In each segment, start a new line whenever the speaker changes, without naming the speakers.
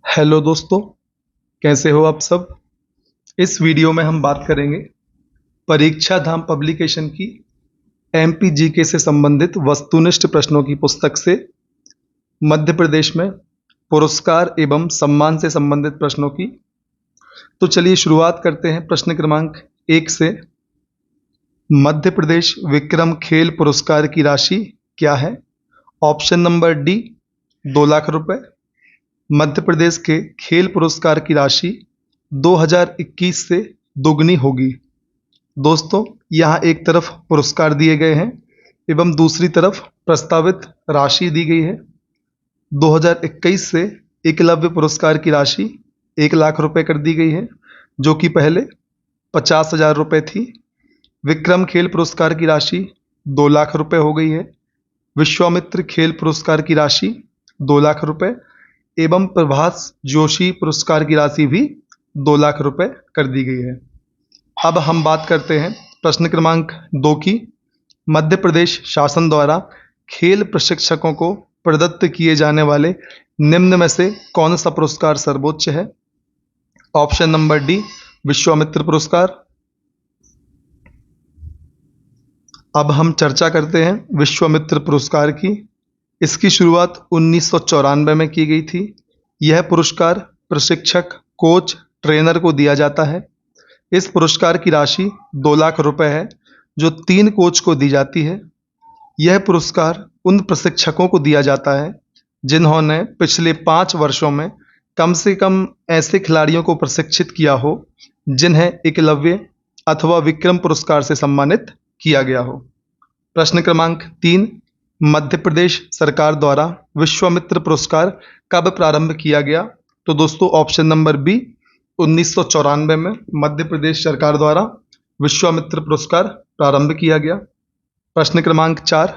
Hello दोस्तों, कैसे हो आप सब। इस वीडियो में हम बात करेंगे परीक्षा धाम पब्लिकेशन की एमपी जीके से संबंधित वस्तुनिष्ठ प्रश्नों की पुस्तक से मध्य प्रदेश में पुरस्कार एवं सम्मान से संबंधित प्रश्नों की। तो चलिए शुरुआत करते हैं प्रश्न क्रमांक 1 से। मध्य प्रदेश विक्रम खेल पुरस्कार की राशि क्या है? ऑप्शन नंबर डी 2 लाख रुपए। मध्य प्रदेश के खेल पुरस्कार की राशि 2021 से दोगुनी होगी। दोस्तों, यहाँ एक तरफ पुरस्कार दिए गए हैं एवं दूसरी तरफ प्रस्तावित राशि दी गई है। 2021 से एकलव्य पुरस्कार की राशि 1 लाख रुपए कर दी गई है, जो कि पहले 50,000 रुपये थी। विक्रम खेल पुरस्कार की राशि 2 लाख रुपए हो गई है। विश्वामित्र खेल पुरस्कार की राशि 2 लाख रुपए एवं प्रभाष जोशी पुरस्कार की राशि भी 2 लाख रुपए कर दी गई है। अब हम बात करते हैं प्रश्न क्रमांक 2 की। मध्य प्रदेश शासन द्वारा खेल प्रशिक्षकों को प्रदत्त किए जाने वाले निम्न में से कौन सा पुरस्कार सर्वोच्च है? ऑप्शन नंबर डी विश्वामित्र पुरस्कार। अब हम चर्चा करते हैं विश्वामित्र पुरस्कार की। इसकी शुरुआत 1994 में की गई थी। यह पुरस्कार प्रशिक्षक, कोच, ट्रेनर को दिया जाता है। इस पुरस्कार की राशि 2 लाख रुपए है, जो 3 कोच को दी जाती है। यह पुरस्कार उन प्रशिक्षकों को दिया जाता है जिन्होंने पिछले 5 वर्षों में कम से कम ऐसे खिलाड़ियों को प्रशिक्षित किया हो जिन्हें एकलव्य अथवा विक्रम पुरस्कार से सम्मानित किया गया हो। प्रश्न क्रमांक 3, मध्य प्रदेश सरकार द्वारा विश्वामित्र पुरस्कार कब प्रारंभ किया गया? तो दोस्तों, ऑप्शन नंबर बी 1994 में मध्य प्रदेश सरकार द्वारा विश्वामित्र पुरस्कार प्रारंभ किया गया। प्रश्न क्रमांक 4,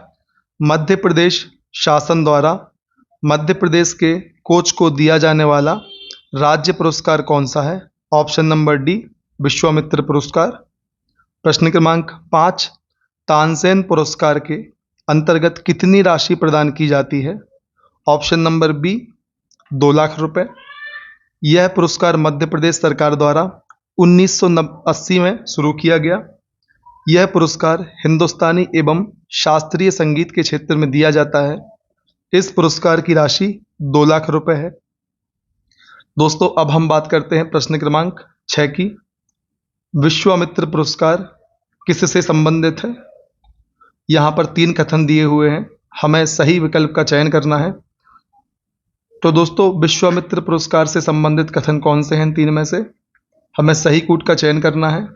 मध्य प्रदेश शासन द्वारा मध्य प्रदेश के कोच को दिया जाने वाला राज्य पुरस्कार कौन सा है? ऑप्शन नंबर डी विश्वामित्र पुरस्कार। प्रश्न क्रमांक 5, तानसेन पुरस्कार के अंतर्गत कितनी राशि प्रदान की जाती है? ऑप्शन नंबर बी 2 लाख रुपए। यह पुरस्कार मध्य प्रदेश सरकार द्वारा 1980 में शुरू किया गया। यह पुरस्कार हिंदुस्तानी एवं शास्त्रीय संगीत के क्षेत्र में दिया जाता है। इस पुरस्कार की राशि 2 लाख रुपए है। दोस्तों, अब हम बात करते हैं प्रश्न क्रमांक 6 की। विश्वामित्र पुरस्कार किससे संबंधित है? यहाँ पर 3 कथन दिए हुए हैं, हमें सही विकल्प का चयन करना है। तो दोस्तों, विश्वामित्र पुरस्कार से संबंधित कथन कौन से हैं 3 में से? हमें सही कूट का चयन करना है।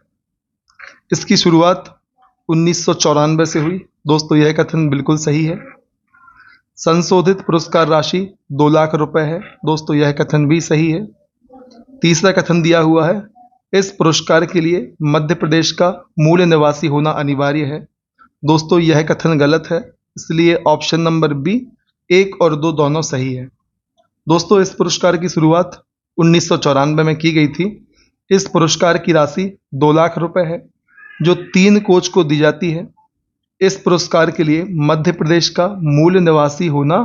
इसकी शुरुआत 1994 से हुई। दोस्तों, यह कथन बिल्कुल सही है। संशोधित पुरस्कार राशि 2 लाख रुपए है। दोस्तों, यह कथन भी सही है। तीसरा कथन दिया हुआ है, इस पुरस्कार के लिए मध्य प्रदेश का मूल निवासी होना अनिवार्य है। दोस्तों, यह कथन गलत है, इसलिए ऑप्शन नंबर बी 1 और 2 दोनों सही है। दोस्तों, इस पुरस्कार की शुरुआत 1994 में की गई थी। इस पुरस्कार की राशि 2 लाख रुपए है, जो 3 कोच को दी जाती है। इस पुरस्कार के लिए मध्य प्रदेश का मूल निवासी होना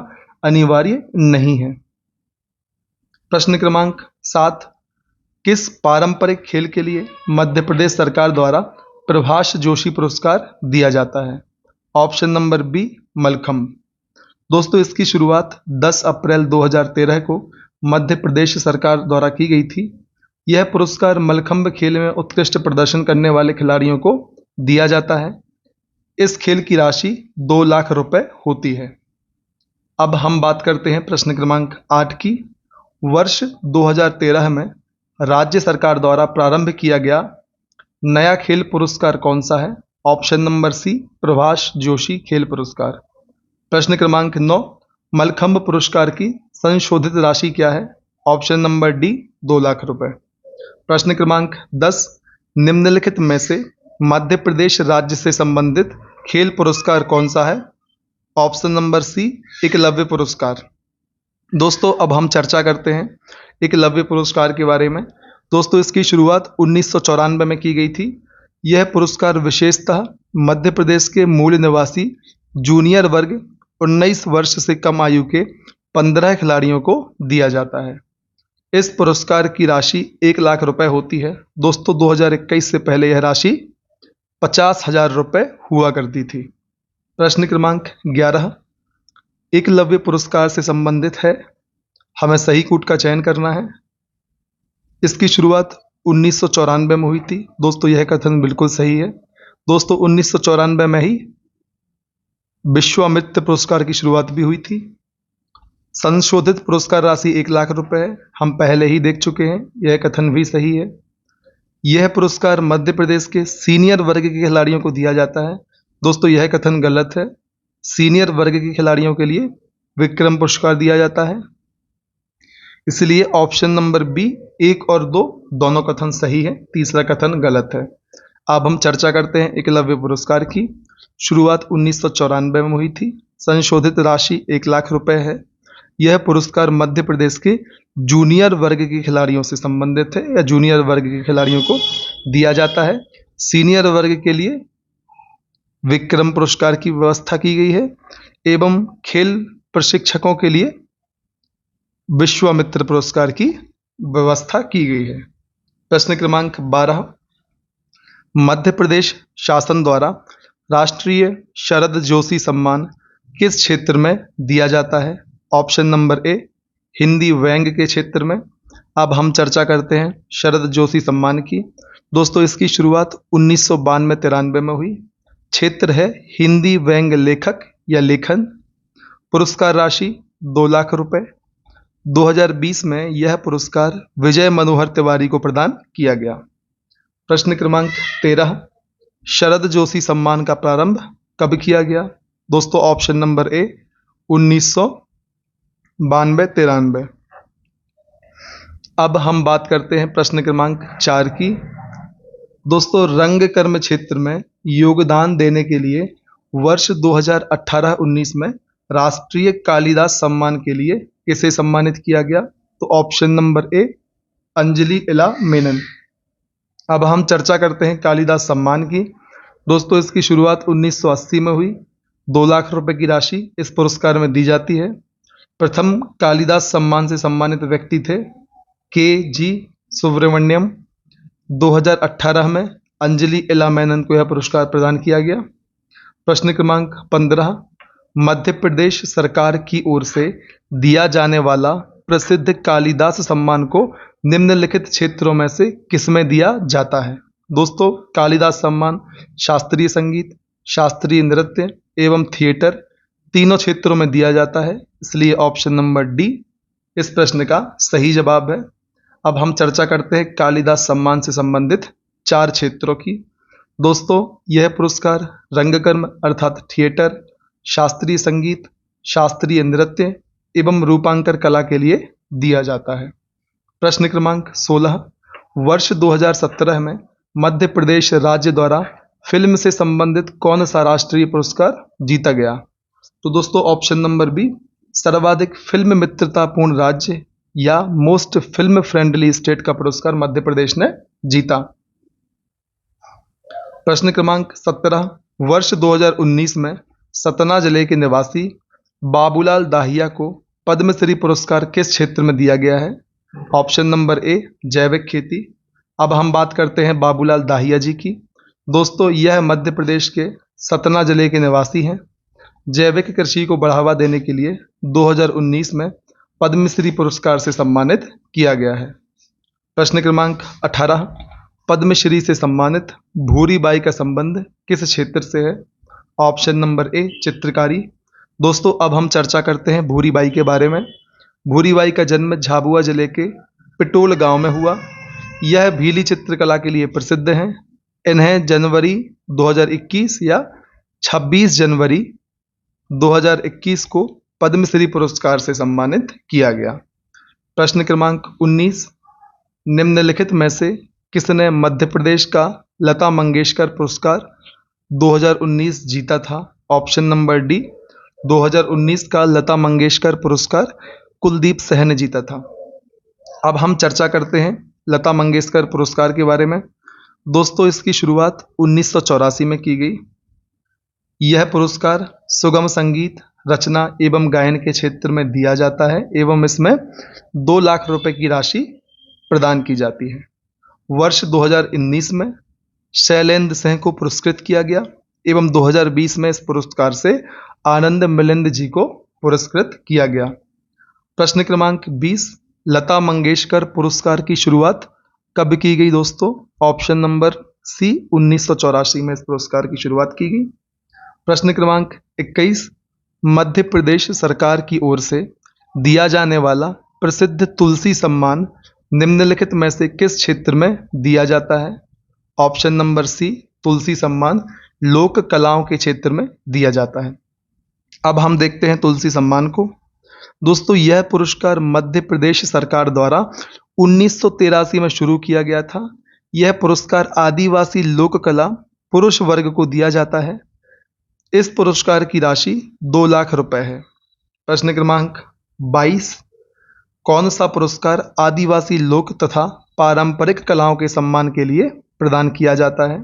अनिवार्य नहीं है। प्रश्न क्रमांक 7, किस पारंपरिक खेल के लिए मध्य प्रदेश सरकार द्वारा प्रभाष जोशी पुरस्कार दिया जाता है? Option number B Mallakhamb. दोस्तों, इसकी शुरुआत 10 अप्रैल 2013 को मध्य प्रदेश सरकार द्वारा की गई थी। यह पुरस्कार मलखंब खेल में उत्कृष्ट प्रदर्शन करने वाले खिलाड़ियों को दिया जाता है। इस खेल की राशि 2 लाख रुपए होती है। अब हम बात करते हैं प्रश्न क्रमांक 8 की। वर्ष 2013 में राज्य सरकार द्वारा प्रारंभ किया गया नया खेल पुरस्कार कौन सा है? Option number C Prabhash Joshi खेल पुरस्कार। प्रश्न क्रमांक 9, मलखंब पुरस्कार की संशोधित राशि क्या है? ऑप्शन नंबर डी 2 लाख रुपए। प्रश्न क्रमांक 10, निम्नलिखित में से मध्य प्रदेश राज्य से संबंधित खेल पुरस्कार कौन सा है? ऑप्शन नंबर सी एकलव्य पुरस्कार। दोस्तों, अब हम चर्चा करते हैं एकलव्य पुरस्कार के बारे में। दोस्तों, इसकी शुरुआत 1994 में की गई थी। यह पुरस्कार विशेषतः मध्य प्रदेश के मूल निवासी जूनियर वर्ग 19 वर्ष से कम आयु के 15 खिलाड़ियों को दिया जाता है। इस पुरस्कार की राशि 1 लाख रुपए होती है। दोस्तों 2021 से पहले यह राशि 50,000 रुपये हुआ करती थी। प्रश्न क्रमांक 11 एकलव्य पुरस्कार से संबंधित है। हमें सही कूट का चयन करना है। इसकी शुरुआत 1994 में हुई थी। दोस्तों यह कथन बिल्कुल सही है। दोस्तों 1994 में ही विश्वामित्र पुरस्कार की शुरुआत भी हुई थी। संशोधित पुरस्कार राशि 1 लाख रुपए है। हम पहले ही देख चुके हैं, यह कथन भी सही है। यह पुरस्कार मध्य प्रदेश के सीनियर वर्ग के खिलाड़ियों को दिया जाता है। दोस्तों यह कथन गलत है। सीनियर वर्ग के खिलाड़ियों के लिए विक्रम पुरस्कार दिया जाता है। इसलिए ऑप्शन नंबर बी 1 और 2 दोनों कथन सही है, तीसरा कथन गलत है। अब हम चर्चा करते हैं एकलव्य पुरस्कार की। शुरुआत 1994 में हुई थी। संशोधित राशि 1 लाख रुपए है। यह पुरस्कार मध्य प्रदेश के जूनियर वर्ग के खिलाड़ियों से संबंधित है या जूनियर वर्ग के खिलाड़ियों को दिया जाता है। सीनियर वर्ग के लिए विक्रम पुरस्कार की व्यवस्था की गई है एवं खेल प्रशिक्षकों के लिए विश्वामित्र पुरस्कार की व्यवस्था की गई है। प्रश्न क्रमांक 12 मध्य प्रदेश शासन द्वारा राष्ट्रीय शरद जोशी सम्मान किस क्षेत्र में दिया जाता है? ऑप्शन नंबर ए हिंदी व्यंग के क्षेत्र में। अब हम चर्चा करते हैं शरद जोशी सम्मान की। दोस्तों इसकी शुरुआत 1992-93 में हुई। क्षेत्र है हिंदी व्यंग लेखक या लेखन। पुरस्कार राशि 2 लाख रुपए। 2020 में यह पुरस्कार विजय मनोहर तिवारी को प्रदान किया गया। प्रश्न क्रमांक 13 शरद जोशी सम्मान का प्रारंभ कब किया गया? दोस्तों ऑप्शन नंबर ए 1992-93। अब हम बात करते हैं प्रश्न क्रमांक 4 की। दोस्तों रंगकर्म क्षेत्र में योगदान देने के लिए वर्ष 2018-19 में राष्ट्रीय कालिदास सम्मान के लिए किसे सम्मानित किया गया? तो ऑप्शन नंबर ए अंजलि इला मेनन। अब हम चर्चा करते हैं कालिदास सम्मान की। दोस्तों इसकी शुरुआत 1980 में हुई। 2 लाख रुपए की राशि इस पुरस्कार में दी जाती है। प्रथम कालिदास सम्मान से सम्मानित व्यक्ति थे के.जी. सुब्रमण्यम। 2018 में अंजलि इला मेनन को यह पुरस्कार प्रदान किया गया। प्रश्न क्रमांक 15 मध्य प्रदेश सरकार की ओर से दिया जाने वाला प्रसिद्ध कालिदास सम्मान को निम्नलिखित क्षेत्रों में से किसमें दिया जाता है? दोस्तों कालिदास सम्मान शास्त्रीय संगीत, शास्त्रीय नृत्य एवं थिएटर तीनों क्षेत्रों में दिया जाता है। इसलिए ऑप्शन नंबर डी इस प्रश्न का सही जवाब है। अब हम चर्चा करते हैं कालिदास सम्मान से संबंधित 4 क्षेत्रों की। दोस्तों यह पुरस्कार रंगकर्म अर्थात थिएटर, शास्त्रीय संगीत, शास्त्रीय नृत्य एवं रूपांकर कला के लिए दिया जाता है। प्रश्न क्रमांक 16 वर्ष 2017 में मध्य प्रदेश राज्य द्वारा फिल्म से संबंधित कौन सा राष्ट्रीय पुरस्कार जीता गया? तो दोस्तों ऑप्शन नंबर बी सर्वाधिक फिल्म मित्रतापूर्ण राज्य या मोस्ट फिल्म फ्रेंडली स्टेट का पुरस्कार मध्य प्रदेश ने जीता। प्रश्न क्रमांक 17 वर्ष 2019 में सतना जिले के निवासी बाबूलाल दाहिया को पद्मश्री पुरस्कार किस क्षेत्र में दिया गया है? ऑप्शन नंबर ए जैविक खेती। अब हम बात करते हैं बाबूलाल दाहिया जी की। दोस्तों यह मध्य प्रदेश के सतना जिले के निवासी हैं। जैविक कृषि को बढ़ावा देने के लिए 2019 में पद्मश्री पुरस्कार से सम्मानित किया गया है। प्रश्न क्रमांक 18 पद्मश्री से सम्मानित भूरी बाई का संबंध किस क्षेत्र से है? ऑप्शन नंबर ए चित्रकारी। दोस्तों अब हम चर्चा करते हैं भूरी बाई के बारे में। भूरी बाई का जन्म झाबुआ जिले के पिटोल गांव में हुआ। यह भीली चित्रकला के लिए प्रसिद्ध हैं। इन्हें जनवरी 2021 या 26 जनवरी 2021 को पद्मश्री पुरस्कार से सम्मानित किया गया। प्रश्न क्रमांक 19 निम्नलिखित में से किसने मध्य प्रदेश का लता मंगेशकर पुरस्कार 2019 जीता था? ऑप्शन नंबर डी 2019 का लता मंगेशकर पुरस्कार कुलदीप सेन ने जीता था। अब हम चर्चा करते हैं लता मंगेशकर पुरस्कार के बारे में। दोस्तों इसकी शुरुआत 1984 में की गई। यह पुरस्कार सुगम संगीत, रचना एवं गायन के क्षेत्र में दिया जाता है एवं इसमें 2 लाख रुपए की राशि प्रदान की जाती है। वर्ष 2019 में शैलेंद्र सिंह को पुरस्कृत किया गया एवं 2020 में इस पुरस्कार से आनंद मिलिंद जी को पुरस्कृत किया गया। प्रश्न क्रमांक 20, लता मंगेशकर पुरस्कार की शुरुआत कब की गई दोस्तों? ऑप्शन नंबर सी 1984 में इस पुरस्कार की शुरुआत की गई। प्रश्न क्रमांक 21, मध्य प्रदेश सरकार की ओर से दिया जाने वाला प्रसिद्ध तुलसी सम्मान निम्नलिखित में से किस क्षेत्र में दिया जाता है? ऑप्शन नंबर सी तुलसी सम्मान लोक कलाओं के क्षेत्र में दिया जाता है। अब हम देखते हैं तुलसी सम्मान को। दोस्तों, यह पुरस्कार मध्य प्रदेश सरकार द्वारा 1983 में शुरू किया गया था। यह पुरस्कार आदिवासी लोक कला पुरुष वर्ग को दिया जाता है। इस पुरस्कार की राशि 2 लाख रुपए है। प्रश्न क्रमांक 22, कौन सा पुरस्कार आदिवासी लोक तथा पारंपरिक कलाओं के सम्मान के लिए प्रदान किया जाता है?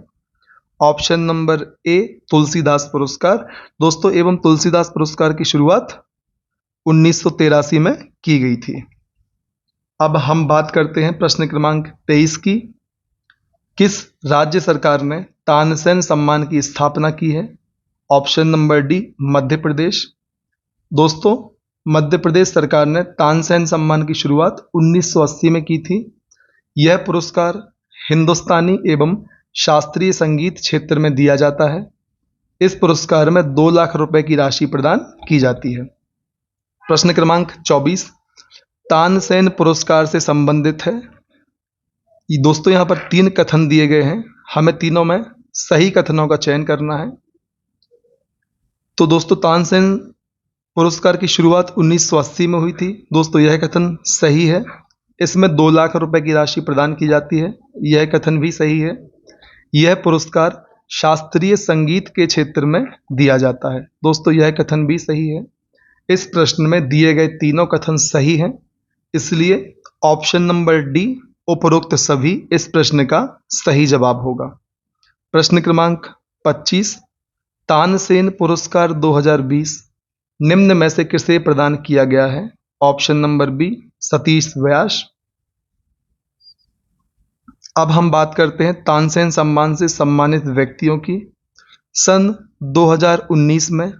ऑप्शन नंबर ए तुलसीदास पुरस्कार। दोस्तों, एवं तुलसीदास पुरस्कार की शुरुआत 1983 में की गई थी। अब हम बात करते हैं प्रश्न क्रमांक 23 की। किस राज्य सरकार ने तानसेन सम्मान की स्थापना की है? Option number D Madhya Pradesh. दोस्तों, मध्य प्रदेश सरकार ने तानसेन सम्मान की शुरुआत 1980 में की थी। यह पुरस्कार हिंदुस्तानी एवं शास्त्रीय संगीत क्षेत्र में दिया जाता है। इस पुरस्कार में 2 लाख रुपए की राशि प्रदान की जाती है। प्रश्न क्रमांक 24, तानसेन पुरस्कार से संबंधित है। दोस्तों, यहाँ पर 3 कथन दिए गए हैं, हमें तीनों में सही कथनों का चयन करना है। तो दोस्तों, तानसेन पुरस्कार की शुरुआत 1980 में हुई थी। दोस्तों, यह कथन सही है। इसमें 2 लाख रुपए की राशि प्रदान की जाती है, यह कथन भी सही है। यह पुरस्कार शास्त्रीय संगीत के क्षेत्र में दिया जाता है। दोस्तों, यह कथन भी सही है। इस प्रश्न में दिए गए तीनों कथन सही हैं, इसलिए ऑप्शन नंबर डी उपरोक्त सभी इस प्रश्न का सही जवाब होगा। प्रश्न क्रमांक 25, तानसेन पुरस्कार 2020 निम्न में से किसे प्रदान किया गया है? Option number B Satish Vyas. अब हम बात करते हैं तानसेन सम्मान से सम्मानित व्यक्तियों की। सन 2019 में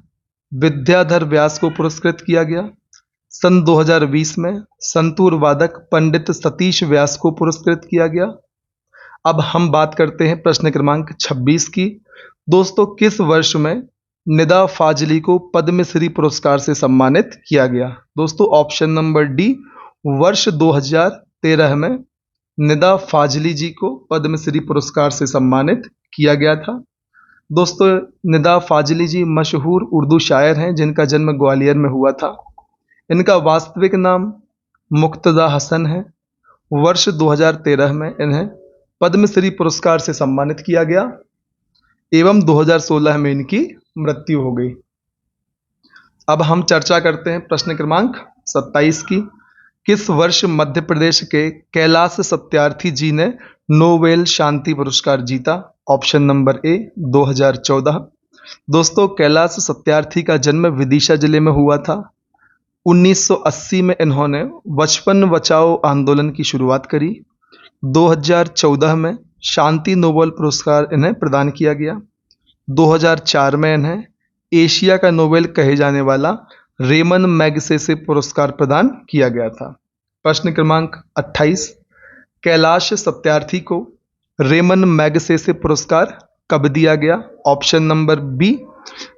विद्याधर व्यास को पुरस्कृत किया गया। सन 2020 में संतूर वादक पंडित सतीश व्यास को पुरस्कृत किया गया। अब हम बात करते हैं प्रश्न क्रमांक 26 की। दोस्तों, किस वर्ष में निदा फाजली को पद्मश्री पुरस्कार से सम्मानित किया गया? दोस्तों, ऑप्शन नंबर डी वर्ष 2013 में निदा फाजली जी को पद्मश्री पुरस्कार से सम्मानित किया गया था। दोस्तों, निदा फाजली जी मशहूर उर्दू शायर हैं जिनका जन्म ग्वालियर में हुआ था। इनका वास्तविक नाम मुक्तदा हसन है। वर्ष 2013 में इन्हें पद्मश्री पुरस्कार से सम्मानित किया गया एवं 2016 में इनकी मृत्यु हो गई। अब हम चर्चा करते हैं प्रश्न क्रमांक 27 की। किस वर्ष मध्य प्रदेश के कैलाश सत्यार्थी जी ने नोबेल शांति पुरस्कार जीता? Option number A 2014। दोस्तों, कैलाश सत्यार्थी का जन्म विदिशा जिले में हुआ था। 1980 में इन्होंने बचपन बचाओ आंदोलन की शुरुआत करी। 2014 में शांति नोबेल पुरस्कार इन्हें प्रदान किया गया। 2004 में इन्हें एशिया का नोबेल कहे जाने वाला रेमन मैगसेसे पुरस्कार प्रदान किया गया था। प्रश्न क्रमांक 28, कैलाश सत्यार्थी को रेमन मैगसेसे पुरस्कार कब दिया गया? ऑप्शन नंबर बी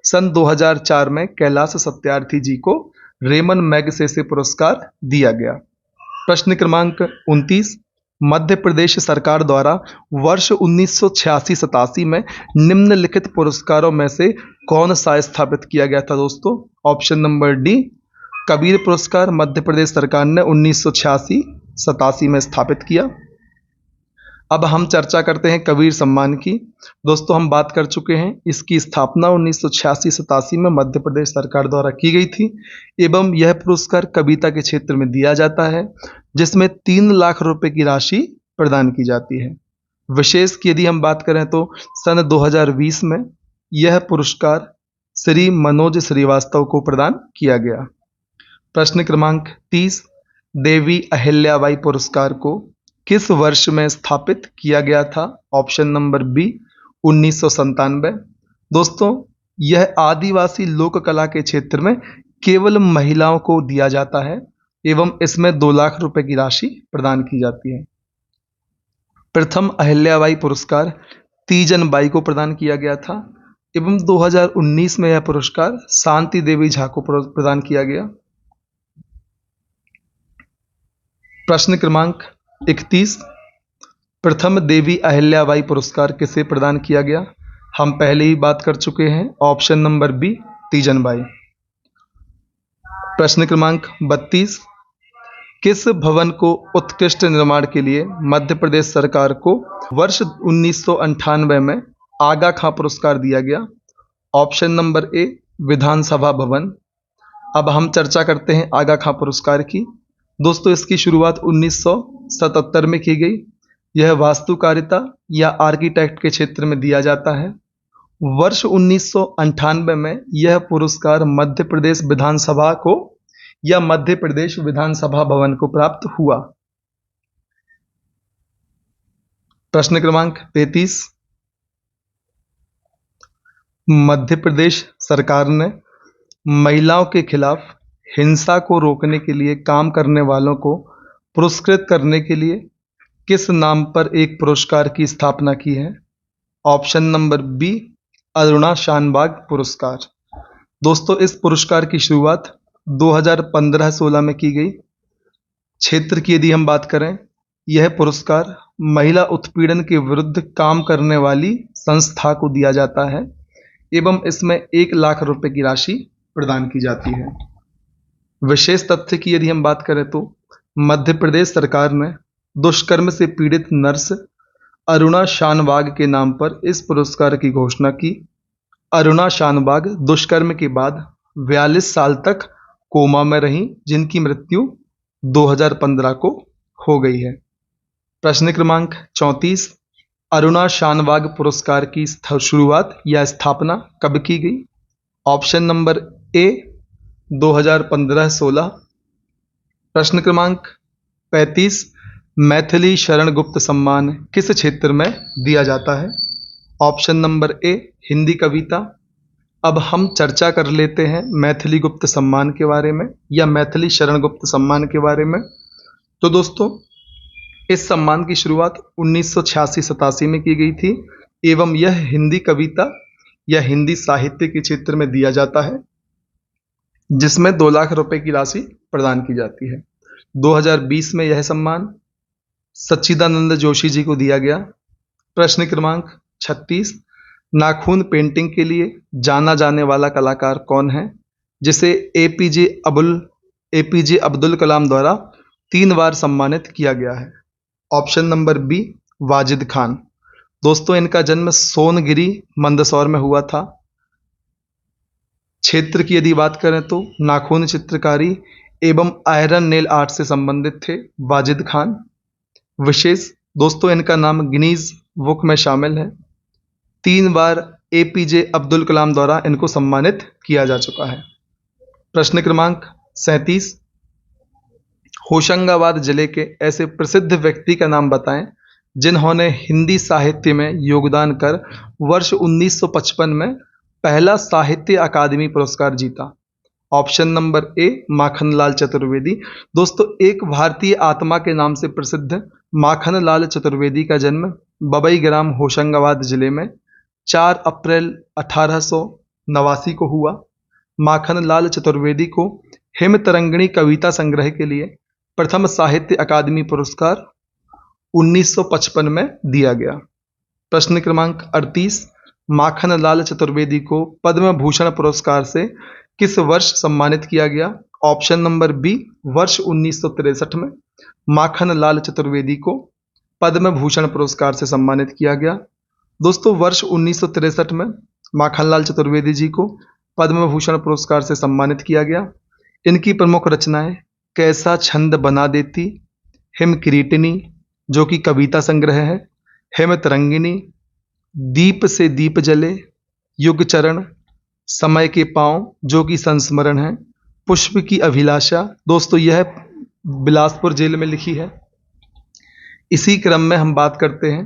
सन 2004 में कैलाश सत्यार्थी जी को रेमन मैगसेसे पुरस्कार दिया गया। प्रश्न क्रमांक 29, मध्य प्रदेश सरकार द्वारा वर्ष 1986-87 में निम्नलिखित पुरस्कारों में से कौन सा स्थापित किया गया था? दोस्तों, ऑप्शन नंबर डी कबीर पुरस्कार मध्य प्रदेश सरकार ने 1986-87 में स्थापित किया। अब हम चर्चा करते हैं कबीर सम्मान की। दोस्तों, हम बात कर चुके हैं इसकी स्थापना 1986-87 में मध्य प्रदेश सरकार द्वारा की गई थी एवं यह पुरस्कार कविता के क्षेत्र में दिया जाता है जिसमें 3 लाख रुपए की राशि प्रदान की जाती है। विशेष की यदि हम बात करें तो सन 2020 में यह पुरस्कार श्री मनोज श्रीवास्तव को प्रदान किया गया। प्रश्न क्रमांक 30, देवी अहिल्याबाई पुरस्कार को किस वर्ष में स्थापित किया गया था? Option number B 1997। दोस्तों, यह आदिवासी लोक कला के क्षेत्र में केवल महिलाओं को दिया जाता है एवं इसमें 2 लाख रुपए की राशि प्रदान की जाती है। प्रथम अहिल्याबाई पुरस्कार तीजन बाई को प्रदान किया गया था एवं 2019 में यह पुरस्कार शांति देवी झा को प्रदान किया गया। प्रश्न क्रमांक 31, प्रथम देवी अहिल्याबाई पुरस्कार किसे प्रदान किया गया? हम पहले ही बात कर चुके हैं, option number B Teejan Bai. प्रश्न क्रमांक 32, किस भवन को उत्कृष्ट निर्माण के लिए मध्य प्रदेश सरकार को वर्ष 1998 में आगा खां पुरस्कार दिया गया? ऑप्शन नंबर ए विधानसभा भवन। अब हम चर्चा करते हैं आगा खां पुरस्कार की। दोस्तों, इसकी शुरुआत 1977 में की गई। यह वास्तुकारिता या आर्किटेक्ट के क्षेत्र में दिया जाता है। वर्ष 1998 में यह पुरस्कार मध्य प्रदेश विधानसभा को या मध्य प्रदेश विधानसभा भवन को प्राप्त हुआ। प्रश्न क्रमांक 33, मध्य प्रदेश सरकार ने महिलाओं के खिलाफ हिंसा को रोकने के लिए काम करने वालों को पुरस्कृत करने के लिए किस नाम पर एक पुरस्कार की स्थापना की है? Option number B Aruna Shanbaug पुरस्कार। दोस्तों, इस पुरस्कार की शुरुआत 2015-16 में की गई। क्षेत्र की यदि हम बात करें, यह पुरस्कार महिला उत्पीड़न के विरुद्ध काम करने वाली संस्था को दिया जाता है एवं इसमें 1 लाख रुपए की राशि प्रदान की जाती है। विशेष तथ्य की यदि हम बात करें तो मध्य प्रदेश सरकार ने दुष्कर्म से पीड़ित नर्स अरुणा शानबाग के नाम पर इस पुरस्कार की घोषणा की। अरुणा शानबाग दुष्कर्म के बाद 42 साल तक कोमा में रहीं, जिनकी मृत्यु 2015 को हो गई है। प्रश्न क्रमांक 34, अरुणा शानबाग पुरस्कार की शुरुआत या स्थापना कब की गई? Option number A 2015-16। प्रश्न क्रमांक 35, मैथिली शरण गुप्त सम्मान किस क्षेत्र में दिया जाता है? ऑप्शन नंबर ए हिंदी कविता। अब हम चर्चा कर लेते हैं मैथिली गुप्त सम्मान के बारे में या मैथिली शरण गुप्त सम्मान के बारे में। तो दोस्तों, इस सम्मान की शुरुआत 1986-87 में की गई थी एवं यह हिंदी कविता या हिंदी साहित्य के क्षेत्र में दिया जाता है, जिसमें 2 लाख रुपए की राशि प्रदान की जाती है। 2020 में यह सम्मान सच्चिदानंद जोशी जी को दिया गया। प्रश्न क्रमांक 36, नाखून पेंटिंग के लिए जाना जाने वाला कलाकार कौन है, जिसे एपीजे अब्दुल कलाम द्वारा 3 बार सम्मानित किया गया है? Option number B Wajid Khan. दोस्तों, इनका जन्म सोनगिरी मंदसौर में हुआ था। क्षेत्र की यदि बात करें तो नाखून चित्रकारी एवं आयरन नेल आर्ट से संबंधित थे वाजिद खान। विशेष दोस्तों, इनका नाम गिनीज बुक में शामिल है। 3 बार एपीजे अब्दुल कलाम द्वारा इनको सम्मानित किया जा चुका है। प्रश्न क्रमांक 37, होशंगाबाद जिले के ऐसे प्रसिद्ध व्यक्ति का नाम बताएं जिन्होंने हिंदी साहित्य में योगदान कर वर्ष 1955 में पहला साहित्य अकादमी पुरस्कार जीता। Option number A Makhanlal Chaturvedi. दोस्तों, एक भारतीय आत्मा के नाम से प्रसिद्ध माखनलाल चतुर्वेदी का जन्म बबई ग्राम होशंगाबाद जिले में 4 अप्रैल 1889 को हुआ। माखनलाल चतुर्वेदी को हिमतरंगिणी कविता संग्रह के लिए प्रथम साहित्य अकादमी पुरस्कार 1955 में दिया गया। प्रश्न क्रमांक 38, माखनलाल चतुर्वेदी को पद्म भूषण पुरस्कार से किस वर्ष सम्मानित किया गया? ऑप्शन नंबर बी वर्ष 1963 में माखनलाल चतुर्वेदी को पद्म भूषण पुरस्कार से सम्मानित किया गया। दोस्तों, वर्ष 1963 में माखनलाल चतुर्वेदी जी को पद्म भूषण पुरस्कार से सम्मानित किया गया। इनकी प्रमुख रचनाएं कैसा छंद बना देती, हिम किरीटिनी जो कि कविता संग्रह है, हिम तरंगिनी, दीप से दीप जले, युग चरण, समय के पाँव जो कि संस्मरण है, पुष्प की अभिलाषा, दोस्तों यह बिलासपुर जेल में लिखी है। इसी क्रम में हम बात करते हैं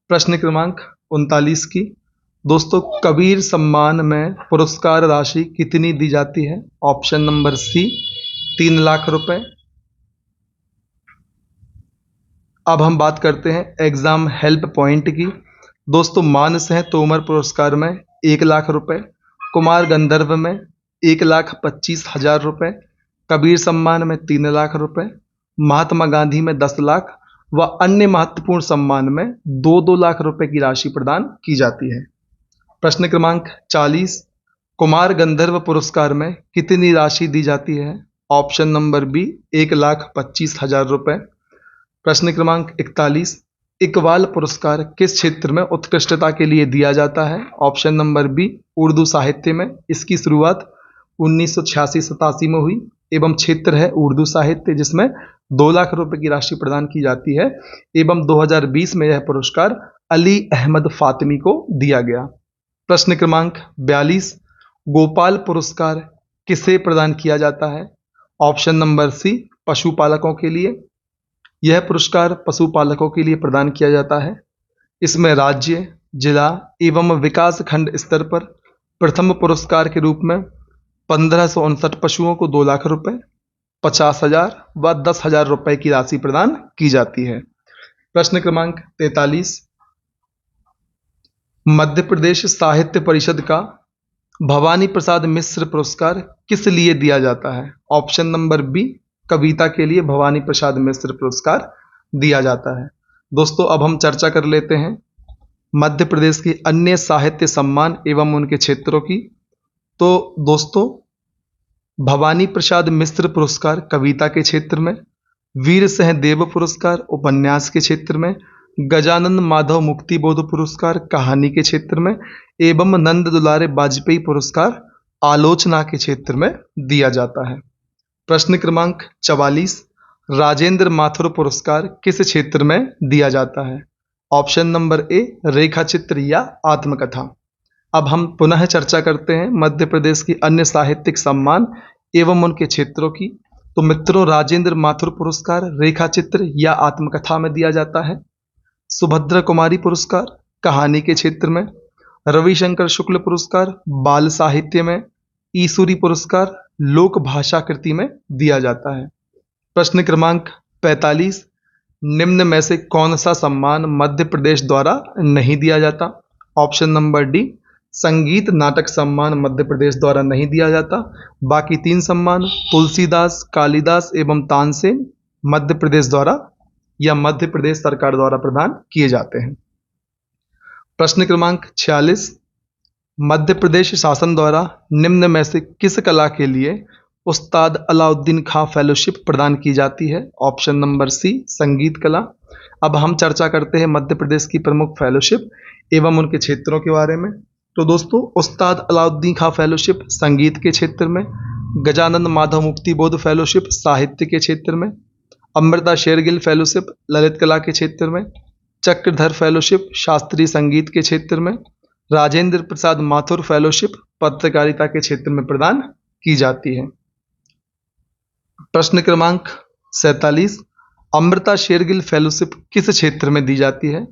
प्रश्न क्रमांक 39 की। दोस्तों, कबीर सम्मान में पुरस्कार राशि कितनी दी जाती है? ऑप्शन नंबर सी 3 लाख रुपए। अब हम बात करते हैं एग्जाम हेल्प पॉइंट की। दोस्तों, मानस है तोमर पुरस्कार में 1 लाख रुपए, कुमार गंधर्व में 1,25,000 रुपए, कबीर सम्मान में 3 लाख रुपए, महात्मा गांधी में 10 लाख व अन्य महत्वपूर्ण सम्मान में 2-2 लाख रुपए की राशि प्रदान की जाती है। प्रश्न क्रमांक 40, कुमार गंधर्व पुरस्कार में कितनी राशि दी जाती है? ऑप्शन नंबर बी 1,25,000 रुपए। प्रश्न क्रमांक 41, इकबाल पुरस्कार किस क्षेत्र में उत्कृष्टता के लिए दिया जाता है? ऑप्शन नंबर बी उर्दू साहित्य में। इसकी शुरुआत 1986-87 में हुई एवं क्षेत्र है उर्दू साहित्य, जिसमें 2 लाख रुपए की राशि प्रदान की जाती है एवं 2020 में यह पुरस्कार अली अहमद फातिमी को दिया गया। प्रश्न क्रमांक 42, गोपाल पुरस्कार किसे प्रदान किया जाता है? ऑप्शन नंबर सी पशुपालकों के लिए। यह पुरस्कार पशुपालकों के लिए प्रदान किया जाता है। इसमें राज्य, जिला एवं विकास खंड स्तर पर प्रथम पुरस्कार के रूप में 1559 पशुओं को 2 लाख रुपए, 50,000 व 10,000 रुपए की राशि प्रदान की जाती है। प्रश्न क्रमांक 43, मध्य प्रदेश साहित्य परिषद का भवानी प्रसाद मिश्र पुरस्कार किस लिए दिया जाता है? ऑप्शन नंबर बी कविता के लिए भवानी प्रसाद मिश्र पुरस्कार दिया जाता है। दोस्तों, अब हम चर्चा कर लेते हैं मध्य प्रदेश की अन्य साहित्य सम्मान एवं उनके क्षेत्रों की। तो दोस्तों, भवानी प्रसाद मिश्र पुरस्कार कविता के क्षेत्र में, वीर सहदेव पुरस्कार उपन्यास के क्षेत्र में, गजानन माधव मुक्तिबोध पुरस्कार कहानी के क्षेत्र में एवं नंद दुलारे वाजपेयी पुरस्कार आलोचना के क्षेत्र में दिया जाता है। प्रश्न क्रमांक 44, राजेंद्र माथुर पुरस्कार किस क्षेत्र में दिया जाता है? ऑप्शन नंबर ए रेखा चित्र या आत्मकथा। अब हम पुनः चर्चा करते हैं मध्य प्रदेश की अन्य साहित्यिक सम्मान एवं उनके क्षेत्रों की। तो मित्रों, राजेंद्र माथुर पुरस्कार रेखा चित्र या आत्मकथा में दिया जाता है। सुभद्रा कुमारी पुरस्कार कहानी के क्षेत्र में, रविशंकर शुक्ल पुरस्कार बाल साहित्य में, ईसुरी पुरस्कार लोक भाषा कृति में दिया जाता है। प्रश्न क्रमांक 45, निम्न में से कौन सा सम्मान मध्य प्रदेश द्वारा नहीं दिया जाता? ऑप्शन नंबर डी संगीत नाटक सम्मान मध्य प्रदेश द्वारा नहीं दिया जाता। बाकी 3 सम्मान तुलसीदास, कालिदास एवं तानसेन मध्य प्रदेश द्वारा या मध्य प्रदेश सरकार द्वारा प्रदान किए जाते हैं। प्रश्न क्रमांक 46, मध्य प्रदेश शासन द्वारा निम्न में से किस कला के लिए उस्ताद अलाउद्दीन खां फेलोशिप प्रदान की जाती है? ऑप्शन नंबर सी संगीत कला। अब हम चर्चा करते हैं मध्य प्रदेश की प्रमुख फेलोशिप एवं उनके क्षेत्रों के बारे में। तो दोस्तों, उस्ताद अलाउद्दीन खां फेलोशिप संगीत के क्षेत्र में, गजानन माधव मुक्तिबोध फेलोशिप साहित्य के क्षेत्र में, अमृता शेरगिल फेलोशिप ललित कला के क्षेत्र में, चक्रधर फेलोशिप शास्त्रीय संगीत के क्षेत्र में, राजेंद्र प्रसाद माथुर फेलोशिप पत्रकारिता के क्षेत्र में प्रदान की जाती है। प्रश्न क्रमांक 47, अमृता शेरगिल फेलोशिप किस क्षेत्र में दी जाती है?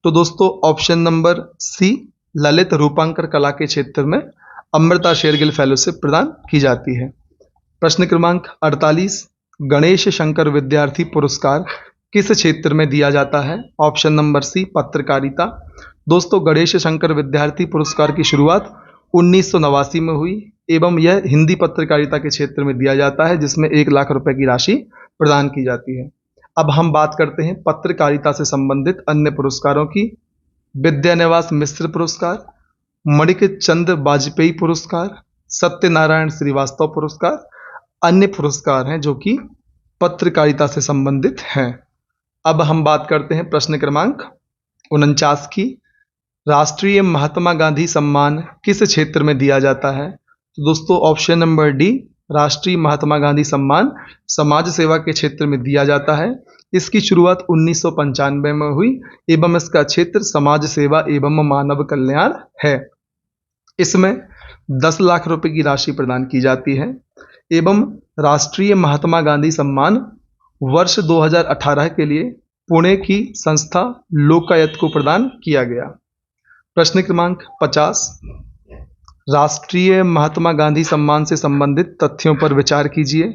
तो दोस्तों, ऑप्शन नंबर सी ललित रूपांकर कला के क्षेत्र में अमृता शेरगिल फेलोशिप प्रदान की जाती है। प्रश्न क्रमांक 48, गणेश शंकर विद्यार्थी पुरस्कार किस क्षेत्र में दिया जाता है? ऑप्शन नंबर सी पत्रकारिता। दोस्तों, गणेश शंकर विद्यार्थी पुरस्कार की शुरुआत 1989 में हुई एवं यह हिंदी पत्रकारिता के क्षेत्र में दिया जाता है, जिसमें 1 लाख रुपए की राशि प्रदान की जाती है। अब हम बात करते हैं पत्रकारिता से संबंधित अन्य पुरस्कारों की। विद्यानिवास मिश्र पुरस्कार, मणिक चंद वाजपेयी पुरस्कार, सत्यनारायण श्रीवास्तव पुरस्कार अन्य पुरस्कार हैं जो कि पत्रकारिता से संबंधित हैं। अब हम बात करते हैं प्रश्न क्रमांक 49 की। राष्ट्रीय महात्मा गांधी सम्मान किस क्षेत्र में दिया जाता है? तो दोस्तों, ऑप्शन नंबर डी राष्ट्रीय महात्मा गांधी सम्मान समाज सेवा के क्षेत्र में दिया जाता है। इसकी शुरुआत 1995 में हुई एवं इसका क्षेत्र समाज सेवा एवं मानव कल्याण है। इसमें 10 लाख रुपए की राशि प्रदान की जाती है एवं राष्ट्रीय महात्मा गांधी सम्मान वर्ष 2018 के लिए पुणे की संस्था लोकायत को प्रदान किया गया। प्रश्न क्रमांक 50, राष्ट्रीय महात्मा गांधी सम्मान से संबंधित तथ्यों पर विचार कीजिए।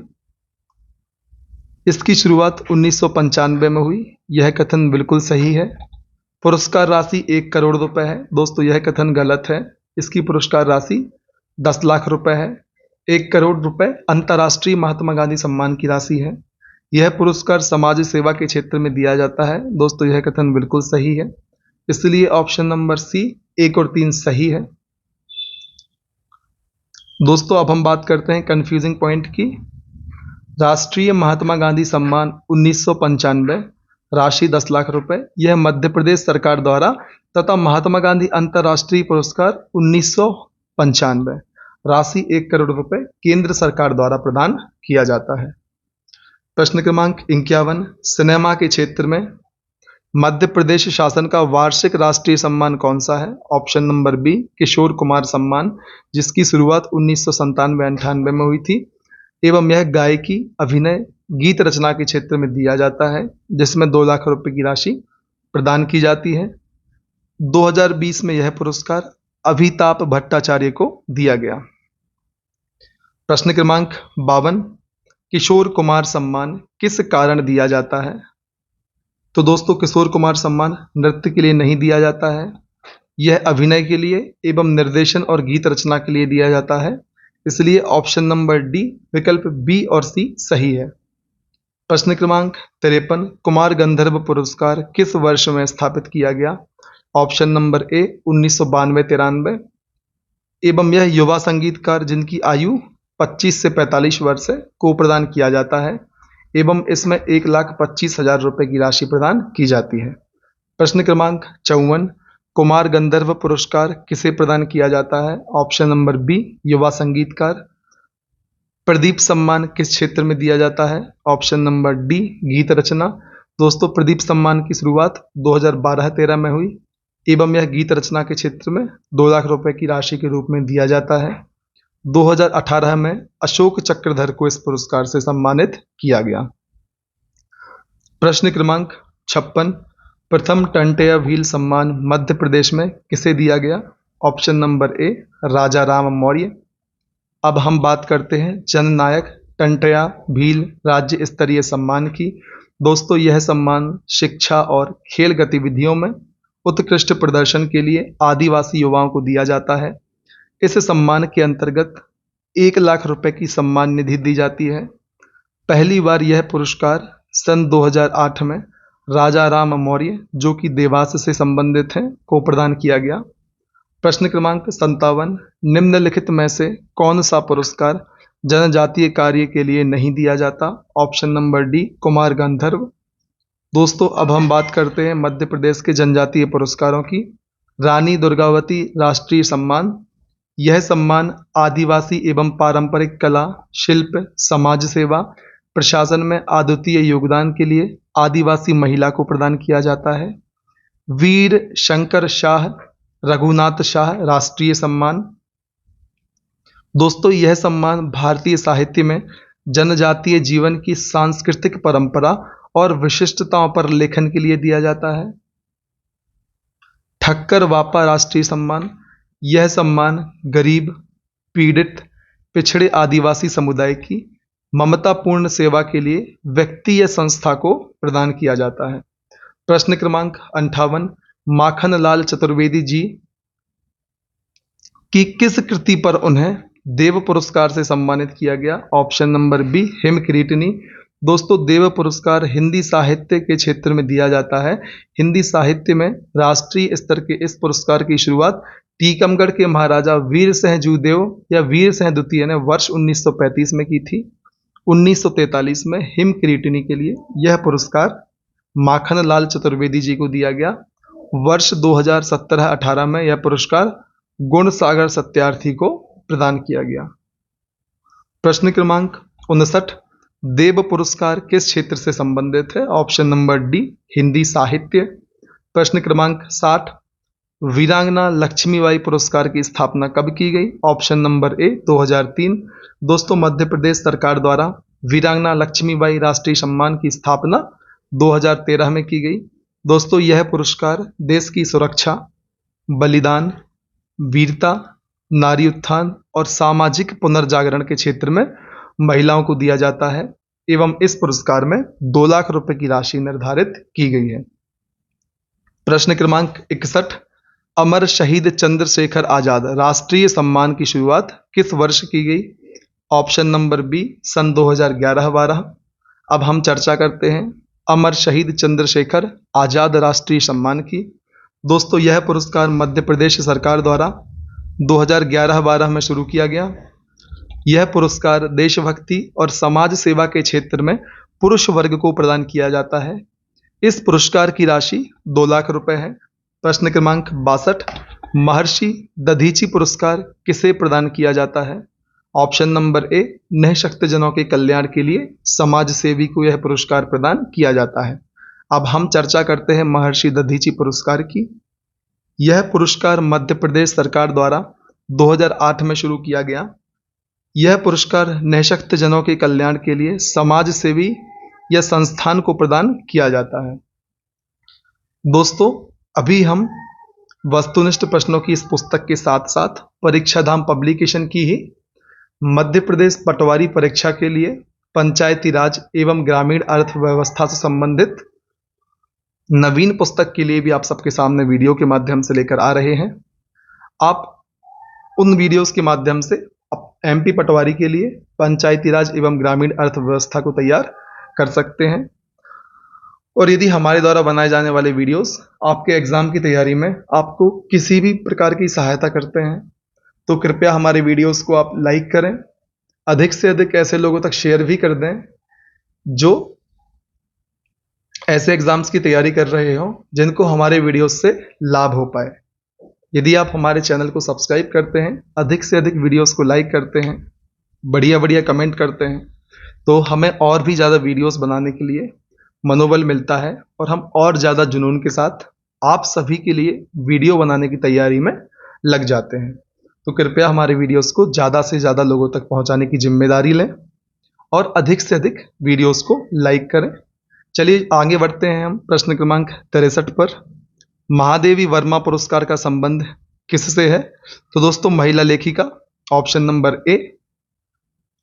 इसकी शुरुआत 1995 में हुई, यह कथन बिल्कुल सही है। पुरस्कार राशि 1 करोड़ रुपए है, दोस्तों यह कथन गलत है। इसकी पुरस्कार राशि 10 लाख रुपए है। 1 करोड़ रुपए अंतर्राष्ट्रीय महात्मा गांधी सम्मान की राशि है। यह पुरस्कार समाज सेवा के क्षेत्र में दिया जाता है, दोस्तों यह कथन बिल्कुल सही है। इसलिए ऑप्शन नंबर सी 1 और 3 सही है। दोस्तों अब हम बात करते हैं कंफ्यूजिंग पॉइंट की। राष्ट्रीय महात्मा गांधी सम्मान 1995, राशि 10 लाख रुपए, यह मध्य प्रदेश सरकार द्वारा तथा महात्मा गांधी अंतर्राष्ट्रीय पुरस्कार 1995, राशि 1 करोड़ रुपए केंद्र सरकार द्वारा प्रदान किया जाता है। प्रश्न क्रमांक 51, सिनेमा के क्षेत्र में मध्य प्रदेश शासन का वार्षिक राष्ट्रीय सम्मान कौन सा है? Option number B Kishore Kumar सम्मान, जिसकी शुरुआत 1997-98 में हुई थी एवं यह गायकी, अभिनय, गीत रचना के क्षेत्र में दिया जाता है, जिसमें 2 लाख रुपए की राशि प्रदान की जाती है। 2020 में यह पुरस्कार अभिताप भट्टाचार्य को दिया गया। प्रश्न क्रमांक 52, किशोर कुमार सम्मान किस कारण दिया जाता है? तो दोस्तों किशोर कुमार सम्मान नृत्य के लिए नहीं दिया जाता है, यह अभिनय के लिए एवं निर्देशन और गीत रचना के लिए दिया जाता है। इसलिए ऑप्शन नंबर डी विकल्प बी और सी सही है। प्रश्न क्रमांक 53, कुमार गंधर्व पुरस्कार किस वर्ष में स्थापित किया गया? ऑप्शन नंबर ए 1992-93 एवं यह युवा संगीतकार जिनकी आयु 25 से 45 वर्ष है को प्रदान किया जाता है एवं इसमें 1,25,000 रुपए की राशि प्रदान की जाती है। प्रश्न क्रमांक 54, कुमार गंधर्व पुरस्कार किसे प्रदान किया जाता है? ऑप्शन नंबर बी युवा संगीतकार। प्रदीप सम्मान किस क्षेत्र में दिया जाता है? ऑप्शन नंबर डी गीत रचना। दोस्तों प्रदीप सम्मान की शुरुआत 2012-13 में हुई एवं यह गीत रचना के क्षेत्र में 2 लाख रुपए की राशि के रूप में दिया जाता है। 2018 में अशोक चक्रधर को इस पुरस्कार से सम्मानित किया गया। प्रश्न क्रमांक 56, प्रथम टंटया भील सम्मान मध्य प्रदेश में किसे दिया गया? ऑप्शन नंबर ए राजा राम मौर्य। अब हम बात करते हैं जननायक टंटया भील राज्य स्तरीय सम्मान की। दोस्तों यह सम्मान शिक्षा और खेल गतिविधियों में उत्कृष्ट प्रदर्शन के लिए आदिवासी युवाओं को दिया जाता है। इस सम्मान के अंतर्गत 1 लाख रुपए की सम्मान निधि दी जाती है। पहली बार यह पुरस्कार सन 2008 में राजा राम मौर्य, जो कि देवास से संबंधित हैं, को प्रदान किया गया। प्रश्न क्रमांक 57, निम्नलिखित में से कौन सा पुरस्कार जनजातीय कार्य के लिए नहीं दिया जाता? Option number D Kumar Gandharva. दोस्तों अब हम बात करते हैं मध्य प्रदेश के जनजातीय पुरस्कारों की। रानी दुर्गावती राष्ट्रीय सम्मान, यह सम्मान आदिवासी एवं पारंपरिक कला, शिल्प, समाज सेवा, प्रशासन में अद्वितीय योगदान के लिए आदिवासी महिला को प्रदान किया जाता है। वीर शंकर शाह रघुनाथ शाह राष्ट्रीय सम्मान, दोस्तों यह सम्मान भारतीय साहित्य में जनजातीय जीवन की सांस्कृतिक परंपरा और विशिष्टताओं पर लेखन के लिए दिया जाता है। ठक्कर वापा राष्ट्रीय सम्मान, यह सम्मान गरीब, पीड़ित, पिछड़े आदिवासी समुदाय की ममतापूर्ण सेवा के लिए व्यक्ति या संस्था को प्रदान किया जाता है। प्रश्न क्रमांक 58, माखनलाल चतुर्वेदी जी की किस कृति पर उन्हें देव पुरस्कार से सम्मानित किया गया? Option number B Himkiritini. दोस्तों देव पुरस्कार हिंदी साहित्य के क्षेत्र में दिया जाता है। हिंदी साहित्य में राष्ट्रीय स्तर के इस पुरस्कार की शुरुआत टीकमगढ़ के महाराजा वीर सिंह जूदेव या वीर सिंह द्वितीय ने वर्ष 1935 में की थी। 1943 में हिमकिरीटिनी के लिए यह पुरस्कार माखनलाल चतुर्वेदी जी को दिया गया। वर्ष 2017-18 में यह पुरस्कार गुणसागर सत्यार्थी को प्रदान किया गया। प्रश्न क्रमांक 59, देव पुरस्कार किस क्षेत्र से संबंधित है? ऑप्शन नंबर डी हिंदी साहित्य। प्रश्न क्रमांक 60, वीरांगना लक्ष्मीबाई पुरस्कार की स्थापना कब की गई? Option number A 2003। दोस्तों मध्य प्रदेश सरकार द्वारा वीरांगना लक्ष्मीबाई राष्ट्रीय सम्मान की स्थापना 2013 में की गई। दोस्तों यह पुरस्कार देश की सुरक्षा, बलिदान, वीरता, नारी उत्थान और सामाजिक पुनर्जागरण के क्षेत्र में महिलाओं को दिया जाता है एवं इस पुरस्कार में 2 लाख रुपए की राशि निर्धारित की गई है। प्रश्न क्रमांक 61, अमर शहीद चंद्रशेखर आजाद राष्ट्रीय सम्मान की शुरुआत किस वर्ष की गई? ऑप्शन नंबर बी सन 2011-12। अब हम चर्चा करते हैं अमर शहीद चंद्रशेखर आजाद राष्ट्रीय सम्मान की। दोस्तों यह पुरस्कार मध्य प्रदेश सरकार द्वारा 2011-12 में शुरू किया गया। यह पुरस्कार देशभक्ति और समाज सेवा के क्षेत्र में पुरुष वर्ग को प्रदान किया जाता है। इस पुरस्कार की राशि 2 लाख रुपए है। प्रश्न क्रमांक 62, महर्षि दधीची पुरस्कार किसे प्रदान किया जाता है? ऑप्शन नंबर ए निःशक्तजनों के कल्याण के लिए समाज सेवी को यह पुरस्कार प्रदान किया जाता है। अब हम चर्चा करते हैं महर्षि दधीची पुरस्कार की। यह पुरस्कार मध्य प्रदेश सरकार द्वारा 2008 में शुरू किया गया। यह पुरस्कार निःशक्तजनों के कल्याण के लिए समाज सेवी या संस्थान को प्रदान किया जाता है। दोस्तों अभी हम वस्तुनिष्ठ प्रश्नों की इस पुस्तक के साथ साथ परीक्षा धाम पब्लिकेशन की ही मध्य प्रदेश पटवारी परीक्षा के लिए पंचायती राज एवं ग्रामीण अर्थव्यवस्था से संबंधित नवीन पुस्तक के लिए भी आप सबके सामने वीडियो के माध्यम से लेकर आ रहे हैं। आप उन वीडियोस के माध्यम से एमपी पटवारी के लिए पंचायती राज एवं ग्रामीण अर्थव्यवस्था को तैयार कर सकते हैं। और यदि हमारे द्वारा बनाए जाने वाले वीडियोस आपके एग्जाम की तैयारी में आपको किसी भी प्रकार की सहायता करते हैं तो कृपया हमारे वीडियोस को आप लाइक करें, अधिक से अधिक ऐसे लोगों तक शेयर भी कर दें जो ऐसे एग्जाम्स की तैयारी कर रहे हो जिनको हमारे वीडियोस से लाभ हो पाए। यदि आप हमारे चैनल को सब्सक्राइब करते हैं, अधिक से अधिक वीडियोस को लाइक करते हैं, बढ़िया बढ़िया कमेंट करते हैं तो हमें और भी ज़्यादा वीडियोस बनाने के लिए मनोबल मिलता है और हम और ज़्यादा जुनून के साथ आप सभी के लिए वीडियो बनाने की तैयारी में लग जाते हैं। तो कृपया हमारे वीडियोस को ज़्यादा से ज़्यादा लोगों तक पहुंचाने की जिम्मेदारी लें और अधिक से अधिक वीडियोस को लाइक करें। चलिए आगे बढ़ते हैं हम प्रश्न क्रमांक 63 पर। महादेवी वर्मा पुरस्कार का संबंध किससे है? तो दोस्तों महिला लेखिका, ऑप्शन नंबर ए।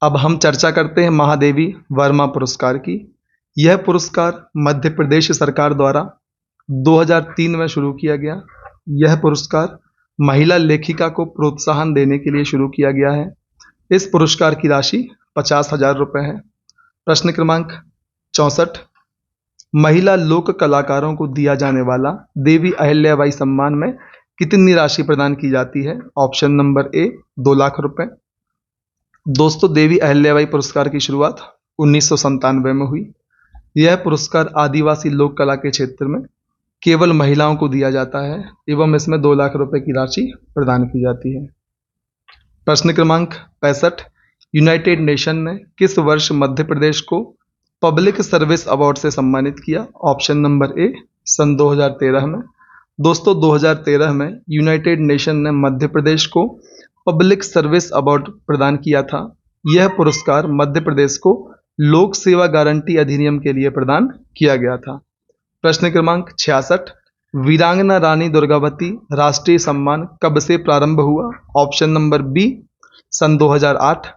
अब हम चर्चा करते हैं महादेवी वर्मा पुरस्कार की। यह पुरस्कार मध्य प्रदेश सरकार द्वारा 2003 में शुरू किया गया। यह पुरस्कार महिला लेखिका को प्रोत्साहन देने के लिए शुरू किया गया है। इस पुरस्कार की राशि 50,000 रुपये है। प्रश्न क्रमांक 64, महिला लोक कलाकारों को दिया जाने वाला देवी अहिल्याबाई सम्मान में कितनी राशि प्रदान की जाती है? ऑप्शन नंबर ए 2 लाख रुपए। दोस्तों देवी अहिल्याबाई पुरस्कार की शुरुआत 1997 में हुई। यह पुरस्कार आदिवासी लोक कला के क्षेत्र में केवल महिलाओं को दिया जाता है एवं इसमें 2 लाख रुपए की राशि प्रदान की जाती है। प्रश्न क्रमांक 65, यूनाइटेड नेशन ने किस वर्ष मध्य प्रदेश को पब्लिक सर्विस अवार्ड से सम्मानित किया? ऑप्शन नंबर ए सन 2013 में। दोस्तों 2013 में यूनाइटेड नेशन ने मध्य प्रदेश को पब्लिक सर्विस अवार्ड प्रदान किया था। यह पुरस्कार मध्य प्रदेश को लोक सेवा गारंटी अधिनियम के लिए प्रदान किया गया था। प्रश्न क्रमांक 66, वीरांगना रानी दुर्गावती राष्ट्रीय सम्मान कब से प्रारंभ हुआ? ऑप्शन नंबर बी सन 2008।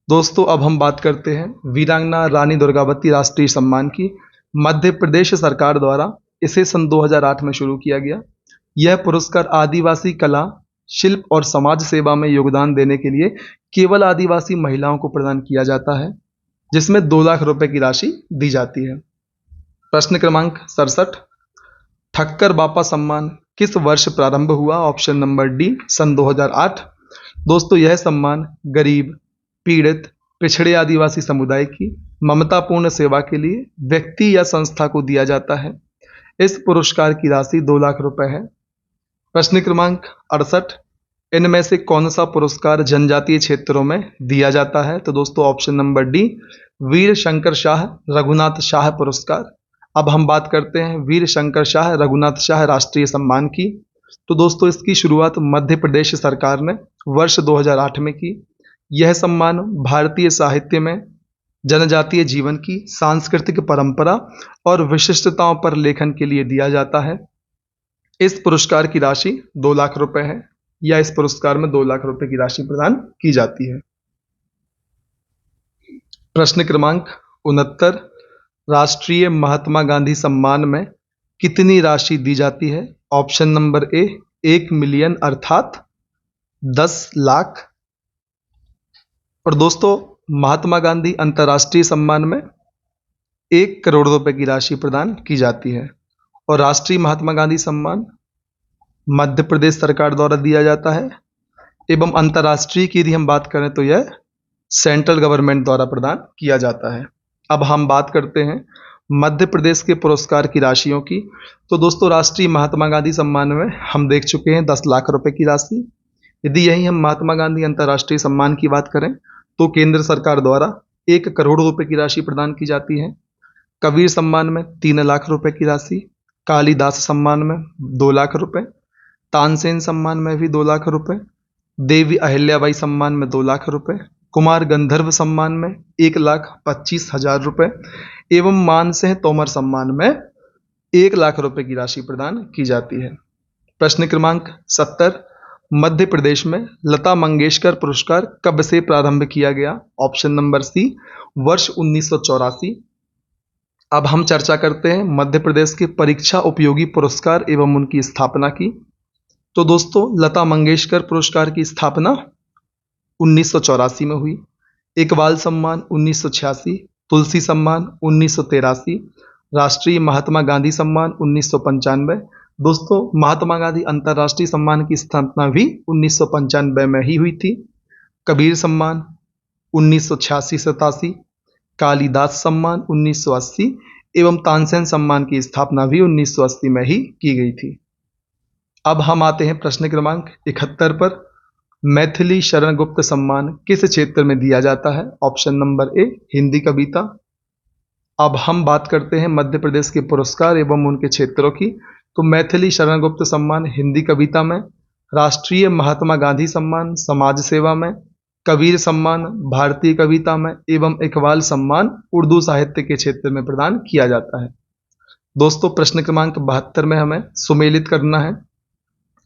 दोस्तों अब हम बात करते हैं वीरांगना रानी दुर्गावती राष्ट्रीय सम्मान की। मध्य प्रदेश सरकार द्वारा इसे सन 2008 में शुरू किया गया। यह पुरस्कार आदिवासी कला, शिल्प और समाज सेवा में योगदान देने के लिए केवल आदिवासी महिलाओं को प्रदान किया जाता है, जिसमें 2 लाख रुपए की राशि दी जाती है। प्रश्न क्रमांक 67, ठक्कर बापा सम्मान किस वर्ष प्रारंभ हुआ? ऑप्शन नंबर डी सन 2008। दोस्तों यह सम्मान गरीब, पीड़ित, पिछड़े आदिवासी समुदाय की ममतापूर्ण सेवा के लिए व्यक्ति या संस्था को दिया जाता है। इस पुरस्कार की राशि 2 लाख रुपए है। प्रश्न क्रमांक 68, इनमें से कौन सा पुरस्कार जनजातीय क्षेत्रों में दिया जाता है? तो दोस्तों ऑप्शन नंबर डी वीर शंकर शाह रघुनाथ शाह पुरस्कार। अब हम बात करते हैं वीर शंकर शाह रघुनाथ शाह राष्ट्रीय सम्मान की। तो दोस्तों इसकी शुरुआत मध्य प्रदेश सरकार ने वर्ष 2008 में की। यह सम्मान भारतीय साहित्य में जनजातीय जीवन की सांस्कृतिक परंपरा और विशिष्टताओं पर लेखन के लिए दिया जाता है। इस पुरस्कार की राशि 2 लाख रुपए है, या इस पुरस्कार में 2 लाख रुपए की राशि प्रदान की जाती है। प्रश्न क्रमांक 69, राष्ट्रीय महात्मा गांधी सम्मान में कितनी राशि दी जाती है? ऑप्शन नंबर ए 1 मिलियन अर्थात 10 लाख। और दोस्तों महात्मा गांधी अंतर्राष्ट्रीय सम्मान में 1 करोड़ रुपए की राशि प्रदान की जाती है। और राष्ट्रीय महात्मा गांधी सम्मान मध्य प्रदेश सरकार द्वारा दिया जाता है, एवं अंतर्राष्ट्रीय की यदि हम बात करें तो यह सेंट्रल गवर्नमेंट द्वारा प्रदान किया जाता है। अब हम बात करते हैं मध्य प्रदेश के पुरस्कार की राशियों की। तो दोस्तों राष्ट्रीय महात्मा गांधी सम्मान में हम देख चुके हैं 10 लाख रुपए की राशि। यदि यही हम महात्मा गांधी अंतर्राष्ट्रीय सम्मान की बात करें तो केंद्र सरकार द्वारा 1 करोड़ रुपए की राशि प्रदान की जाती है। कबीर सम्मान में 3 लाख रुपए की राशि, कालिदास सम्मान में 2 लाख रुपए, तानसेन सम्मान में भी 2 लाख रुपए, देवी अहिल्याबाई सम्मान में 2 लाख रुपए, कुमार गंधर्व सम्मान में 1,25,000 रुपए एवं मानसिंह तोमर सम्मान में 1 लाख रुपए की राशि प्रदान की जाती है। प्रश्न क्रमांक 70, मध्य प्रदेश में लता मंगेशकर पुरस्कार कब से प्रारंभ किया गया? ऑप्शन नंबर सी वर्ष 1984। अब हम चर्चा करते हैं मध्य प्रदेश के परीक्षा उपयोगी पुरस्कार एवं उनकी स्थापना की। तो दोस्तों लता मंगेशकर पुरस्कार की स्थापना 1984 में हुई। इकबाल सम्मान 1986, तुलसी सम्मान 1983, राष्ट्रीय महात्मा गांधी सम्मान 1995। दोस्तों महात्मा गांधी अंतर्राष्ट्रीय सम्मान की स्थापना भी 1995 में ही हुई थी। कबीर सम्मान 1986-87, कालिदास सम्मान 1980 एवं तानसेन सम्मान की स्थापना भी 1980 में ही की गई थी। अब हम आते हैं प्रश्न क्रमांक 71 पर। मैथिली शरण गुप्त सम्मान किस क्षेत्र में दिया जाता है? ऑप्शन नंबर ए हिंदी कविता। अब हम बात करते हैं मध्य प्रदेश के पुरस्कार एवं उनके क्षेत्रों की। तो मैथिली शरण गुप्त सम्मान हिंदी कविता में, राष्ट्रीय महात्मा गांधी सम्मान समाज सेवा में, कबीर सम्मान भारतीय कविता में एवं इकबाल सम्मान उर्दू साहित्य के क्षेत्र में प्रदान किया जाता है। दोस्तों प्रश्न क्रमांक 72 में हमें सुमेलित करना है।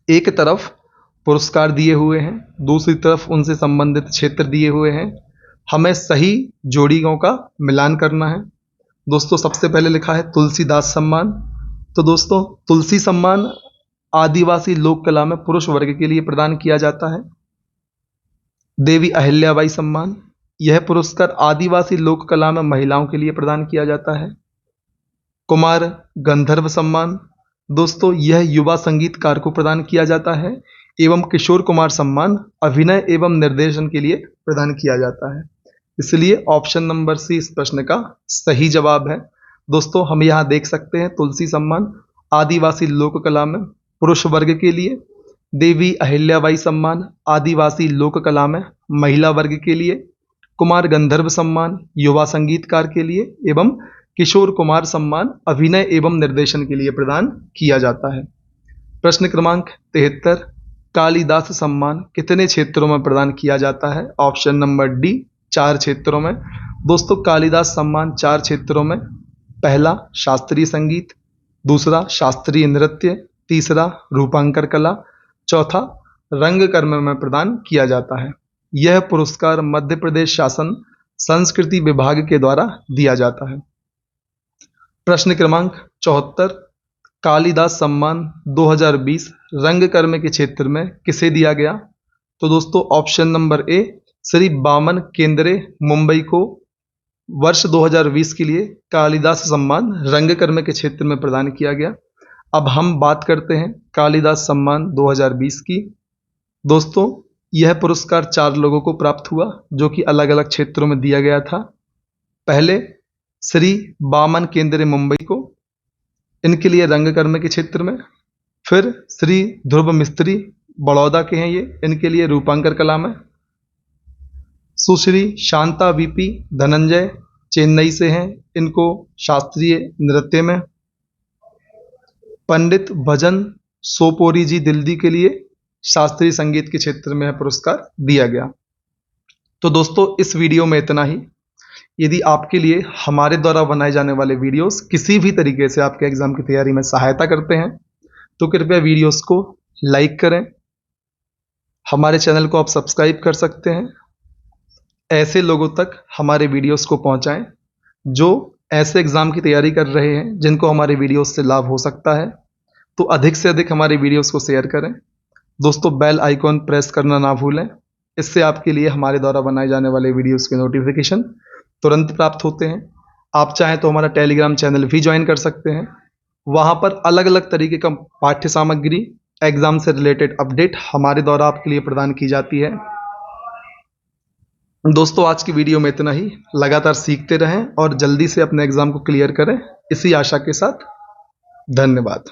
एक तरफ पुरस्कार दिए हुए हैं, दूसरी तरफ उनसे संबंधित क्षेत्र दिए हुए हैं। हमें सही जोड़ियों का मिलान करना है। दोस्तों सबसे पहले लिखा है तुलसीदास सम्मान। तो दोस्तों तुलसी सम्मान आदिवासी लोक कला में पुरुष वर्ग के लिए प्रदान किया जाता है। देवी अहिल्याबाई सम्मान, यह पुरस्कार आदिवासी लोक कला में महिलाओं के लिए प्रदान किया जाता है। कुमार गंधर्व सम्मान, दोस्तों यह युवा संगीतकार को प्रदान किया जाता है। एवं किशोर कुमार सम्मान अभिनय एवं निर्देशन के लिए प्रदान किया जाता है। इसलिए ऑप्शन नंबर सी इस प्रश्न का सही जवाब है। दोस्तों हम यहाँ देख सकते हैं तुलसी सम्मान आदिवासी लोक कला में पुरुष वर्ग के लिए, देवी अहिल्याबाई सम्मान आदिवासी लोक कला में महिला वर्ग के लिए, कुमार गंधर्व सम्मान युवा संगीतकार के लिए एवं किशोर कुमार सम्मान अभिनय एवं निर्देशन के लिए प्रदान किया जाता है। प्रश्न क्रमांक 73, कालिदास सम्मान कितने क्षेत्रों में प्रदान किया जाता है? ऑप्शन नंबर डी 4 क्षेत्रों में। दोस्तों कालिदास सम्मान 4 क्षेत्रों में, पहला शास्त्रीय संगीत, दूसरा शास्त्रीय नृत्य, तीसरा रूपांकर कला, चौथा रंगकर्म में प्रदान किया जाता है। यह पुरस्कार मध्य प्रदेश शासन संस्कृति विभाग के द्वारा दिया जाता है। प्रश्न क्रमांक 74, कालिदास सम्मान 2020 रंगकर्म के क्षेत्र में किसे दिया गया? तो दोस्तों ऑप्शन नंबर ए श्री बामन केंद्रे मुंबई को वर्ष 2020 के लिए कालिदास सम्मान रंगकर्म के क्षेत्र में प्रदान किया गया। अब हम बात करते हैं कालिदास सम्मान 2020 की। दोस्तों यह पुरस्कार 4 लोगों को प्राप्त हुआ जो कि अलग अलग क्षेत्रों में दिया गया था। पहले श्री बामन केंद्रे मुंबई को, इनके लिए रंगकर्म के क्षेत्र में। फिर श्री ध्रुव मिस्त्री बड़ौदा के हैं ये, इनके लिए रूपांकर कला में। सुश्री शांता वीपी धनंजय चेन्नई से हैं, इनको शास्त्रीय नृत्य में। पंडित भजन सोपोरी जी दिल्ली के लिए शास्त्रीय संगीत के क्षेत्र में पुरस्कार दिया गया। तो दोस्तों इस वीडियो में इतना ही। यदि आपके लिए हमारे द्वारा बनाए जाने वाले वीडियोस किसी भी तरीके से आपके एग्जाम की तैयारी में सहायता करते हैं तो कृपया वीडियोस को लाइक करें, हमारे चैनल को आप सब्सक्राइब कर सकते हैं, ऐसे लोगों तक हमारे वीडियोस को पहुंचाएं जो ऐसे एग्जाम की तैयारी कर रहे हैं जिनको हमारे वीडियोस से लाभ हो सकता है। तो अधिक से अधिक हमारे वीडियोस को शेयर करें। दोस्तों बेल आइकॉन प्रेस करना ना भूलें, इससे आपके लिए हमारे द्वारा बनाए जाने वाले वीडियोस के नोटिफिकेशन तुरंत प्राप्त होते हैं। आप चाहें तो हमारा टेलीग्राम चैनल भी ज्वाइन कर सकते हैं। वहाँ पर अलग अलग तरीके का पाठ्य सामग्री, एग्जाम से रिलेटेड अपडेट हमारे द्वारा आपके लिए प्रदान की जाती है। दोस्तों आज की वीडियो में इतना ही। लगातार सीखते रहें और जल्दी से अपने एग्जाम को क्लियर करें, इसी आशा के साथ धन्यवाद।